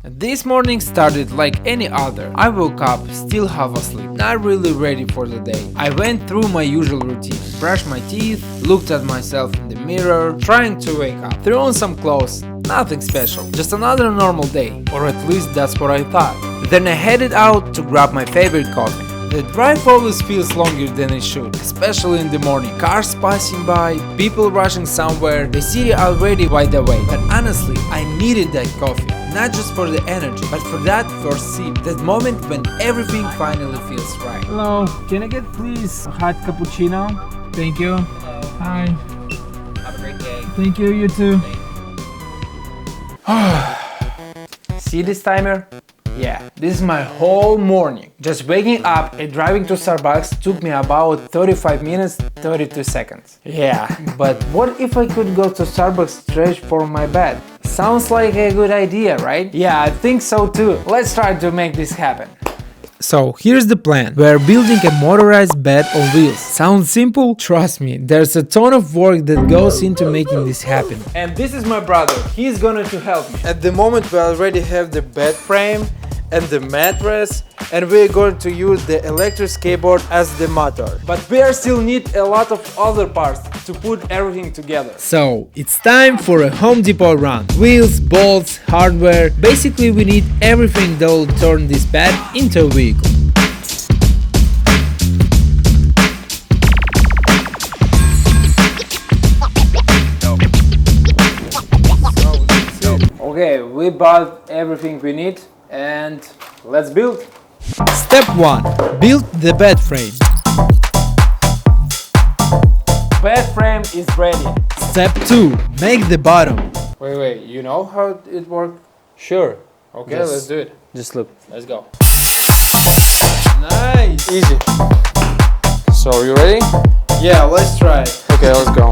This morning started like any other. I woke up, still half asleep, not really ready for the day. I went through my usual routine, brushed my teeth, looked at myself in the mirror, trying to wake up, threw on some clothes, nothing special, just another normal day, or at least that's what I thought. Then I headed out to grab my favorite coffee. The drive always feels longer than it should, especially in the morning. Cars passing by, people rushing somewhere, the city already wide awake. But honestly, I needed that coffee, not just for the energy, but for that first sip, that moment when everything finally feels right. Hello, can I get please a hot cappuccino? Thank you. Hi. Have a great day. Thank you, you too. See this timer? Yeah, this is my whole morning. Just waking up and driving to Starbucks took me about 35 minutes, 32 seconds. Yeah, but what if I could go to Starbucks straight from my bed? Sounds like a good idea, right? Yeah, I think so too. Let's try to make this happen. So here's the plan. We're building a motorized bed on wheels. Sounds simple? Trust me, there's a ton of work that goes into making this happen. And this is my brother. He's gonna to help me. At the moment we already have the bed frame and the mattress, and we're going to use the electric skateboard as the motor. But we still need a lot of other parts to put everything together. So it's time for a Home Depot run. Wheels, bolts, hardware. Basically we need everything that will turn this bed into a vehicle. Okay, we bought everything we need and let's build. Step 1. Build the bed frame. Bed frame is ready. Step 2. Make the bottom. Wait, you know how it works? Sure. Okay, let's do it. Just look. Let's go. Nice! Easy. So, you ready? Yeah, let's try it. Okay, let's go.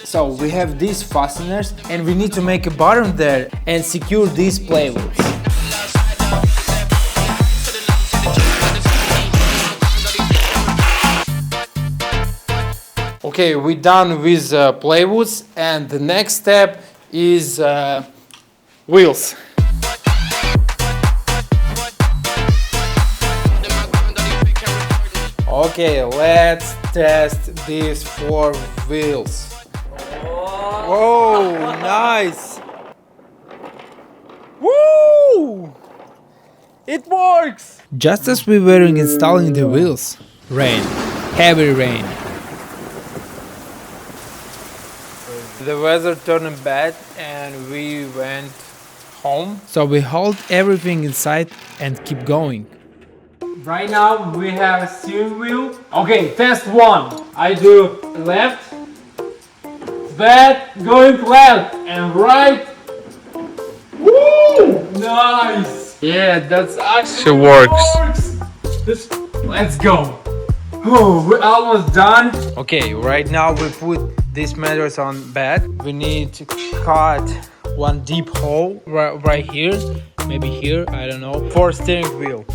So we have these fasteners and we need to make a bottom there and secure these playwoods. Okay, we're done with playwoods and the next step is wheels. Okay, let's test these 4 wheels. Whoa, nice! Woo! It works! Just as we were installing the wheels, rain, heavy rain. The weather turned bad and we went home. So we hauled everything inside and keep going. Right now we have a steering wheel. Okay, test 1. I do left. Bed going left and right. Woo! Nice! Yeah, that's actually works. Let's go. Oh, we're almost done. Okay, right now we put these mattress on bed. We need to cut one deep hole right here, maybe here, I don't know, for steering wheel.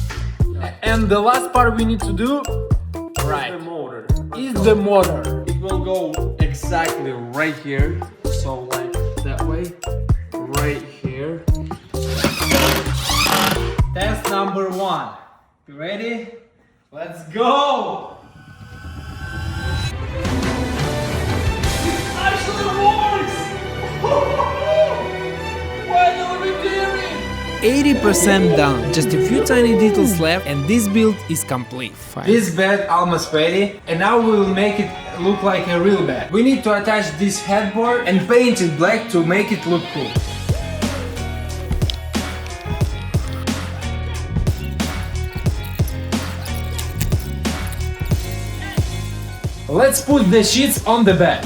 And the last part we need to do, right, is the motor. It will go exactly right here. So like that way, right here. Test number 1. You ready? Let's go! It actually works! What are we doing? 80% done, just a few tiny details left and this build is complete. This bed almost ready and now we will make it look like a real bed. We need to attach this headboard and paint it black to make it look cool. Let's put the sheets on the bed.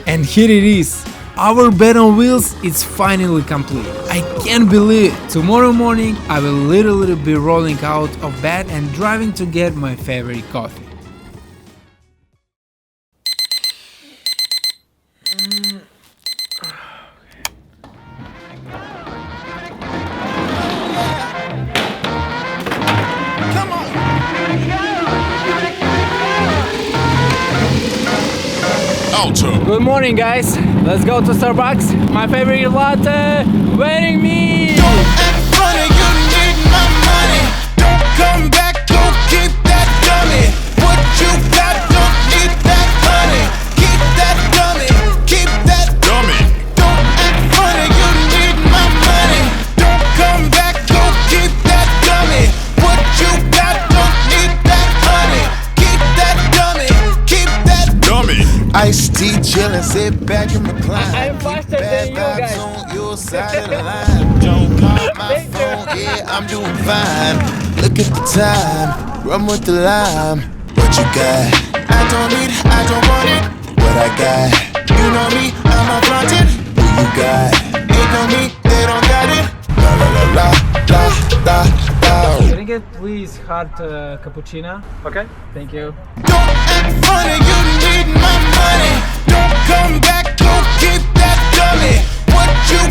And here it is. Our bed on wheels is finally complete. I can't believe it. Tomorrow morning I will literally be rolling out of bed and driving to get my favorite coffee. Alto. Good morning, guys. Let's go to Starbucks. My favorite latte waiting me. Don't act funny, you need my money. Don't come back, go keep that dummy. What you got, don't need that honey. Keep that dummy, keep that Dummy. Don't act funny, you need my money. Don't come back, go keep that dummy. What you got, don't need that honey. Keep that dummy, keep that Dummy. Iced tea chillin', sit back and recline. I'm faster than you guys. On your side of the line. Don't call my phone, yeah, I'm doing fine. Look at the time, run with the lime. What you got? I don't want it. What I got? You know me, I'm a flaunted. Who you got? Ain't no me, they don't got it. La la la la la la la. Can I get please hot cappuccino? Okay, thank you. Don't act funny, you need my money. Don't come back, go keep that dummy. What you